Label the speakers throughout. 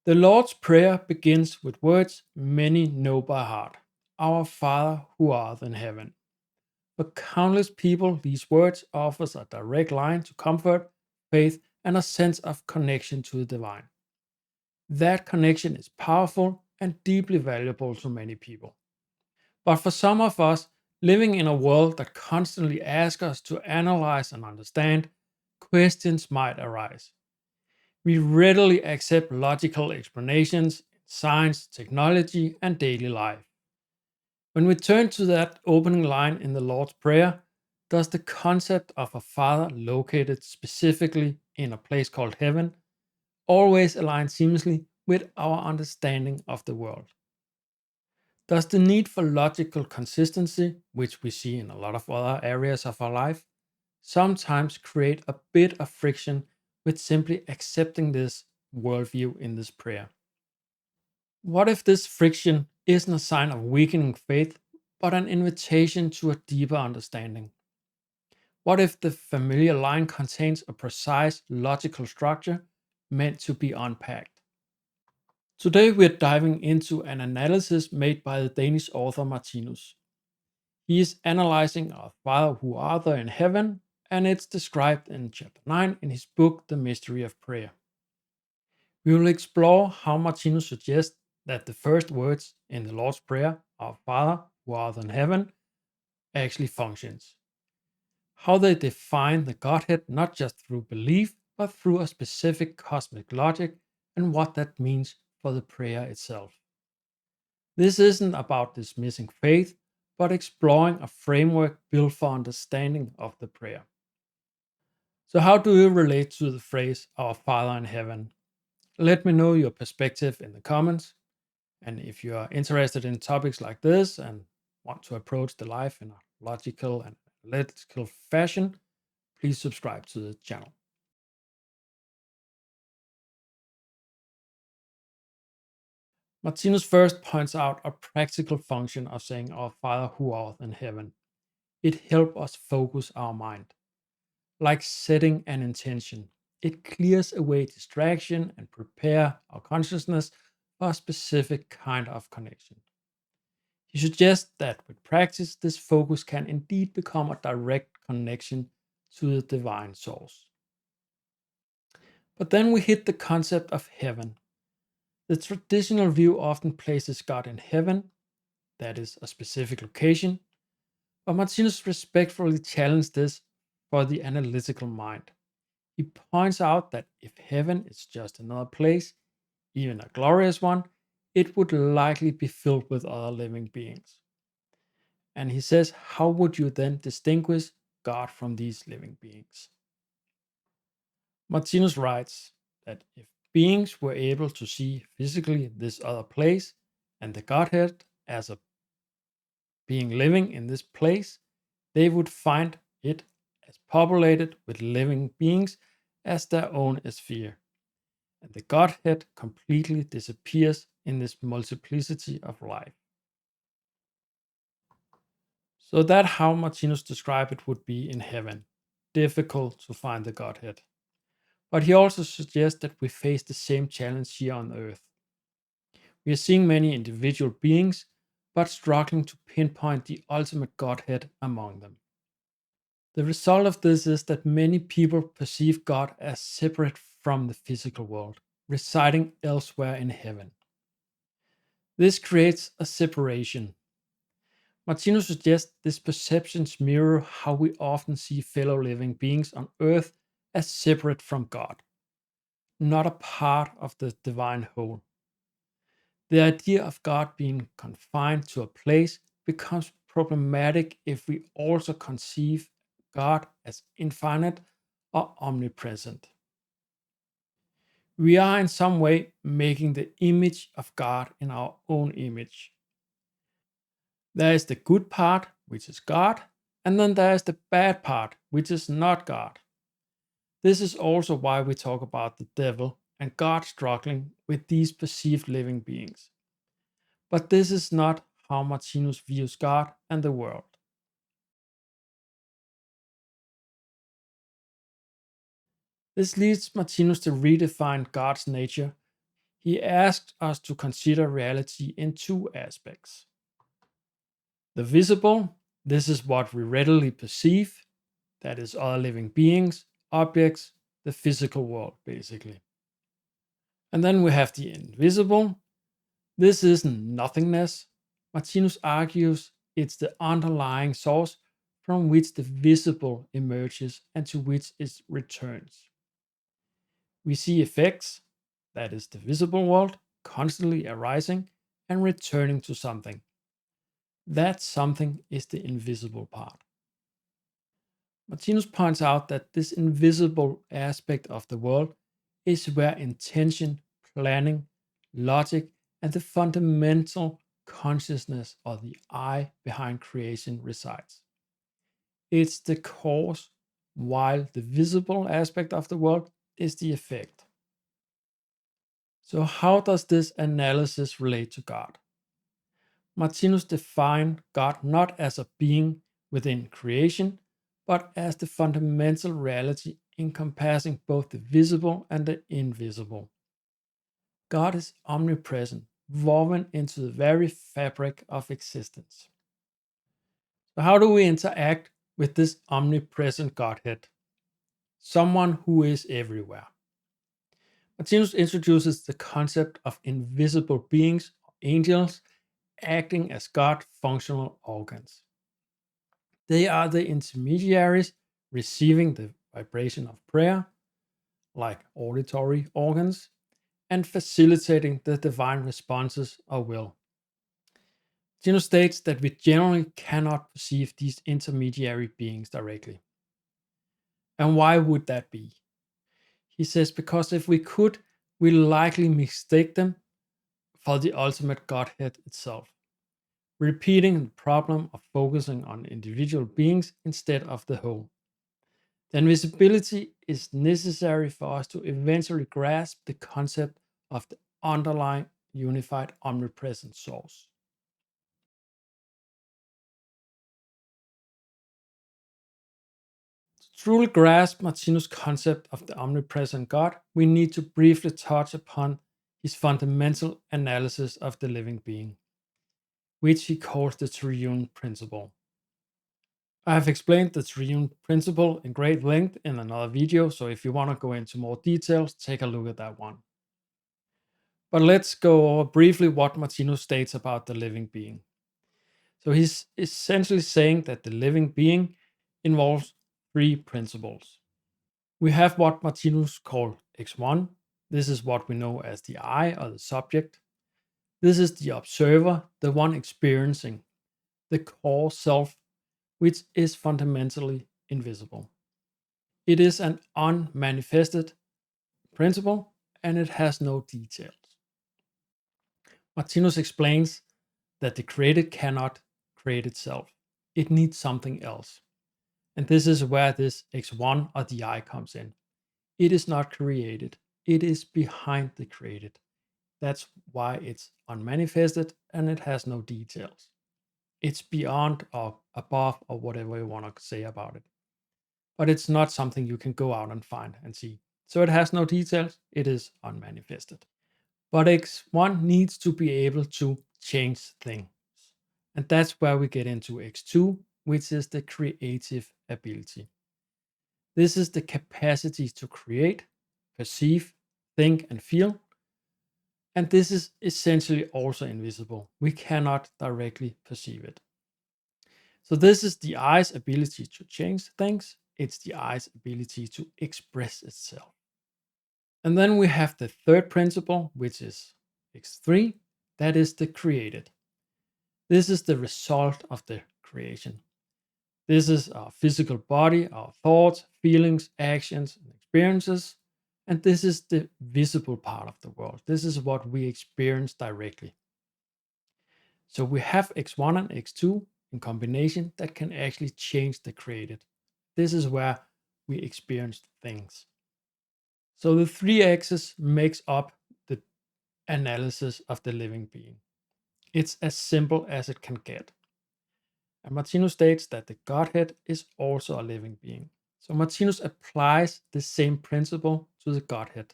Speaker 1: The Lord's Prayer begins with words many know by heart: Our Father who art in heaven. For countless people, these words offers a direct line to comfort, faith, and a sense of connection to the divine. That connection is powerful and deeply valuable to many people. But for some of us, living in a world that constantly asks us to analyze and understand, questions might arise. We readily accept logical explanations in science, technology, and daily life. When we turn to that opening line in the Lord's Prayer, does the concept of a Father located specifically in a place called heaven always align seamlessly with our understanding of the world? Does the need for logical consistency, which we see in a lot of other areas of our life, sometimes create a bit of friction with simply accepting this worldview in this prayer? What if this friction isn't a sign of weakening faith, but an invitation to a deeper understanding? What if the familiar line contains a precise logical structure meant to be unpacked? Today we're diving into an analysis made by the Danish author Martinus. He is analyzing our Father who art there in heaven, and it's described in chapter 9 in his book The Mystery of Prayer. We will explore how Martinus suggests that the first words in the Lord's Prayer, Our Father who art in heaven, actually functions. How they define the Godhead not just through belief, but through a specific cosmic logic, and what that means for the prayer itself. This isn't about dismissing faith, but exploring a framework built for understanding of the prayer. So, how do you relate to the phrase Our Father in heaven? Let me know your perspective in the comments. And if you are interested in topics like this and want to approach the life in a logical and analytical fashion, please subscribe to the channel. Martinus first points out a practical function of saying Our Father who art in heaven. It helps us focus our mind. Like setting an intention, it clears away distraction and prepare our consciousness for a specific kind of connection. He suggests that with practice, this focus can indeed become a direct connection to the divine source. But then we hit the concept of heaven. The traditional view often places God in heaven, that is, a specific location, but Martinus respectfully challenged this for the analytical mind. He points out that if heaven is just another place, even a glorious one, it would likely be filled with other living beings. And he says, how would you then distinguish God from these living beings? Martinus writes that if beings were able to see physically this other place and the Godhead as a being living in this place, they would find it as populated with living beings as their own sphere. And the Godhead completely disappears in this multiplicity of life. So that how Martinus described it would be in heaven. Difficult to find the Godhead. But he also suggests that we face the same challenge here on earth. We are seeing many individual beings, but struggling to pinpoint the ultimate Godhead among them. The result of this is that many people perceive God as separate from the physical world, residing elsewhere in heaven. This creates a separation. Martinus suggests this perceptions mirror how we often see fellow living beings on earth as separate from God, not a part of the divine whole. The idea of God being confined to a place becomes problematic if we also conceive God as infinite or omnipresent. We are in some way making the image of God in our own image. There is the good part, which is God, and then there is the bad part, which is not God. This is also why we talk about the devil and God struggling with these perceived living beings. But this is not how Martinus views God and the world. This leads Martinus to redefine God's nature. He asks us to consider reality in two aspects. The visible, this is what we readily perceive, that is other living beings, objects, the physical world, basically. And then we have the invisible. This is nothingness. Martinus argues it's the underlying source from which the visible emerges and to which it returns. We see effects, that is the visible world, constantly arising and returning to something. That something is the invisible part. Martinus points out that this invisible aspect of the world is where intention, planning, logic, and the fundamental consciousness or the I behind creation resides. It's the cause, while the visible aspect of the world is the effect. So, how does this analysis relate to God? Martinus defined God not as a being within creation, but as the fundamental reality encompassing both the visible and the invisible. God is omnipresent, woven into the very fabric of existence. So, how do we interact with this omnipresent Godhead? Someone who is everywhere. Martinus introduces the concept of invisible beings, angels, acting as God functional organs. They are the intermediaries receiving the vibration of prayer, like auditory organs, and facilitating the divine responses of will. Gino states that we generally cannot perceive these intermediary beings directly. And why would that be? He says because if we could, we likely mistake them for the ultimate Godhead itself, repeating the problem of focusing on individual beings instead of the whole. The invisibility is necessary for us to eventually grasp the concept of the underlying unified omnipresent source. To truly grasp Martinus' concept of the omnipresent God, we need to briefly touch upon his fundamental analysis of the living being, which he calls the Triune principle. I have explained the Triune principle in great length in another video, so if you want to go into more details, take a look at that one. But let's go over briefly what Martinus states about the living being. So he's essentially saying that the living being involves three principles. We have what Martinus called X1. This is what we know as the I or the subject. This is the observer, the one experiencing, the core self, which is fundamentally invisible. It is an unmanifested principle and it has no details. Martinus explains that the created cannot create itself. It needs something else. And this is where this X1 or the I comes in. It is not created, it is behind the created. That's why it's unmanifested and it has no details. It's beyond or above or whatever you want to say about it. But it's not something you can go out and find and see. So it has no details, it is unmanifested. But X1 needs to be able to change things. And that's where we get into X2, which is the creative ability. This is the capacity to create, perceive, think, and feel. And this is essentially also invisible. We cannot directly perceive it. So, this is the eye's ability to change things, it's the eye's ability to express itself. And then we have the third principle, which is X3, that is the created. This is the result of the creation. This is our physical body, our thoughts, feelings, actions, and experiences. And this is the visible part of the world. This is what we experience directly. So we have X1 and X2 in combination that can actually change the created. This is where we experience things. So the three axes makes up the analysis of the living being. It's as simple as it can get. And Martinus states that the Godhead is also a living being. So Martinus applies the same principle to the Godhead.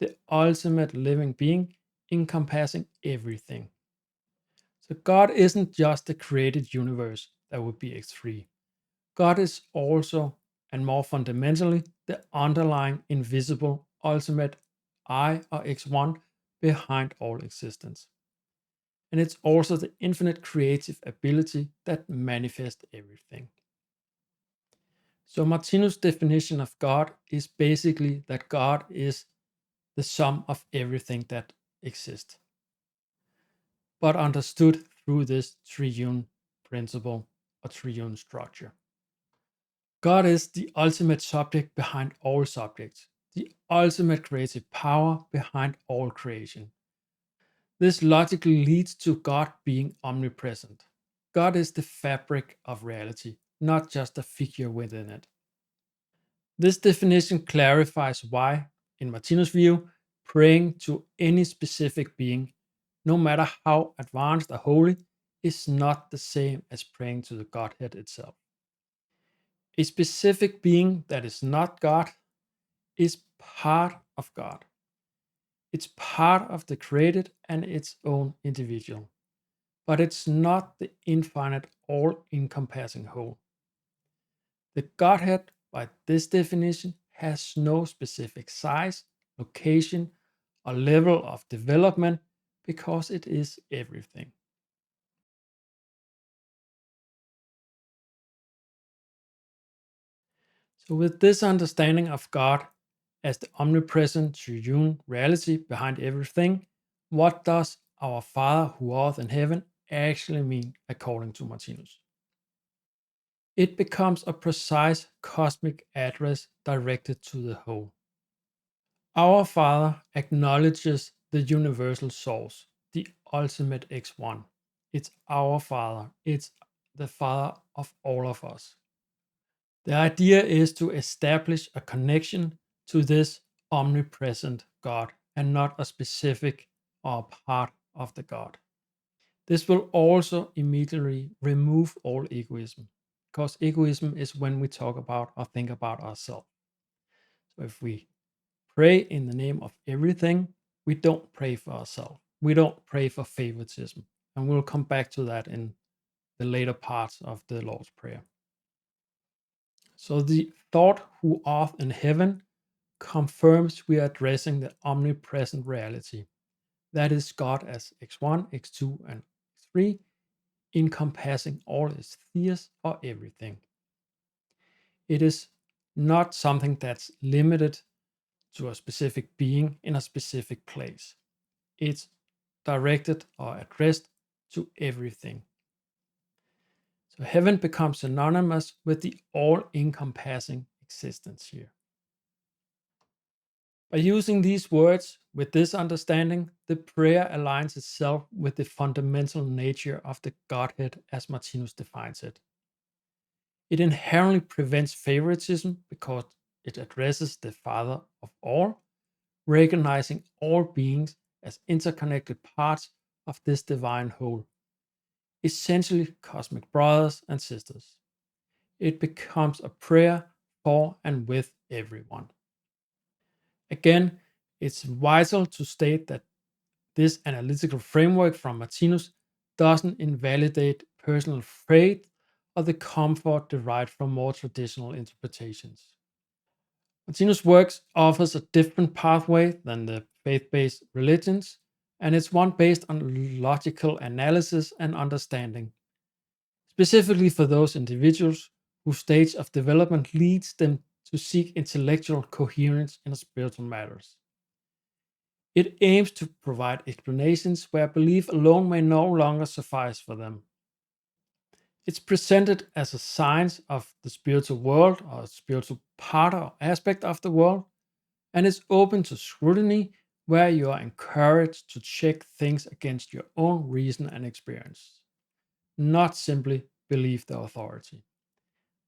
Speaker 1: the ultimate living being encompassing everything. So God isn't just the created universe, that would be X3. God is also, and more fundamentally, the underlying invisible ultimate I or X1 behind all existence. And it's also the infinite creative ability that manifests everything. So Martinus' definition of God is basically that God is the sum of everything that exists, but understood through this triune principle or triune structure. God is the ultimate subject behind all subjects, the ultimate creative power behind all creation. This logically leads to God being omnipresent. God is the fabric of reality, not just a figure within it. This definition clarifies why, in Martinus' view, praying to any specific being, no matter how advanced or holy, is not the same as praying to the Godhead itself. A specific being that is not God is part of God. It's part of the created and its own individual, but it's not the infinite, all encompassing whole. The Godhead, by this definition, has no specific size, location, or level of development because it is everything. So, with this understanding of God as the omnipresent triune reality behind everything, what does our Father who art in heaven actually mean according to Martinus? It becomes a precise cosmic address directed to the whole. Our Father acknowledges the universal source, the ultimate X1. It's our Father, it's the Father of all of us. The idea is to establish a connection to this omnipresent God and not a specific or part of the God. This will also immediately remove all egoism, because egoism is when we talk about or think about ourselves. So if we pray in the name of everything, we don't pray for ourselves. We don't pray for favoritism. And we'll come back to that in the later parts of the Lord's Prayer. So the thought who art in heaven confirms we are addressing the omnipresent reality. That is God as X1, X2, and X3, encompassing all its spheres or everything. It is not something that's limited to a specific being in a specific place. It's directed or addressed to everything. So heaven becomes synonymous with the all encompassing existence here. By using these words with this understanding, the prayer aligns itself with the fundamental nature of the Godhead as Martinus defines it. It inherently prevents favoritism because it addresses the Father of all, recognizing all beings as interconnected parts of this divine whole, essentially cosmic brothers and sisters. It becomes a prayer for and with everyone. Again, it's vital to state that this analytical framework from Martinus doesn't invalidate personal faith or the comfort derived from more traditional interpretations. Martinus' works offers a different pathway than the faith-based religions, and it's one based on logical analysis and understanding, specifically for those individuals whose stage of development leads them to seek intellectual coherence in spiritual matters. It aims to provide explanations where belief alone may no longer suffice for them. It's presented as a science of the spiritual world or a spiritual part or aspect of the world, and is open to scrutiny where you are encouraged to check things against your own reason and experience, not simply believe the authority.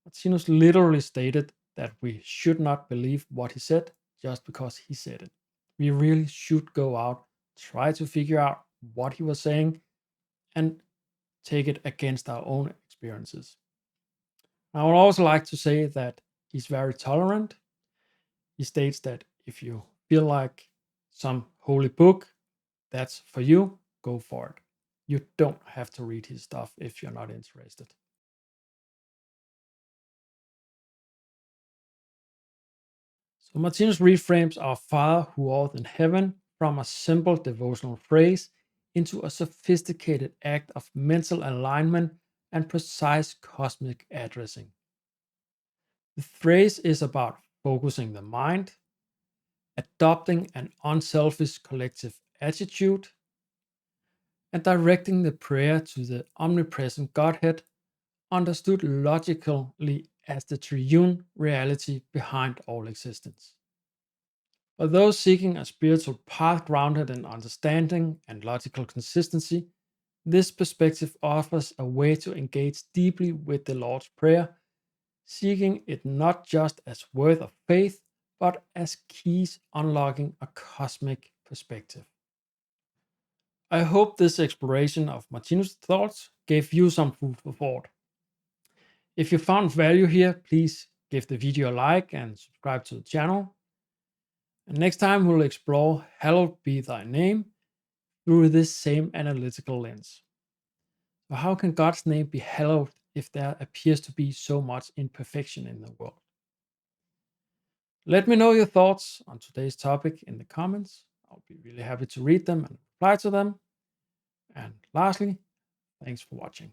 Speaker 1: Martinus literally stated that we should not believe what he said just because he said it. We really should go out, try to figure out what he was saying, and take it against our own experiences. I would also like to say that he's very tolerant. He states that if you feel like some holy book that's for you, go for it. You don't have to read his stuff if you're not interested. So Martinus reframes our Father who art in heaven from a simple devotional phrase into a sophisticated act of mental alignment and precise cosmic addressing. The phrase is about focusing the mind, adopting an unselfish collective attitude, and directing the prayer to the omnipresent Godhead, understood logically as the triune reality behind all existence. For those seeking a spiritual path grounded in understanding and logical consistency, this perspective offers a way to engage deeply with the Lord's Prayer, seeking it not just as words of faith, but as keys unlocking a cosmic perspective. I hope this exploration of Martinus' thoughts gave you some food for thought. If you found value here, please give the video a like and subscribe to the channel. And next time we'll explore Hallowed be thy name through this same analytical lens. So how can God's name be hallowed if there appears to be so much imperfection in the world? Let me know your thoughts on today's topic in the comments. I'll be really happy to read them and reply to them. And lastly, thanks for watching.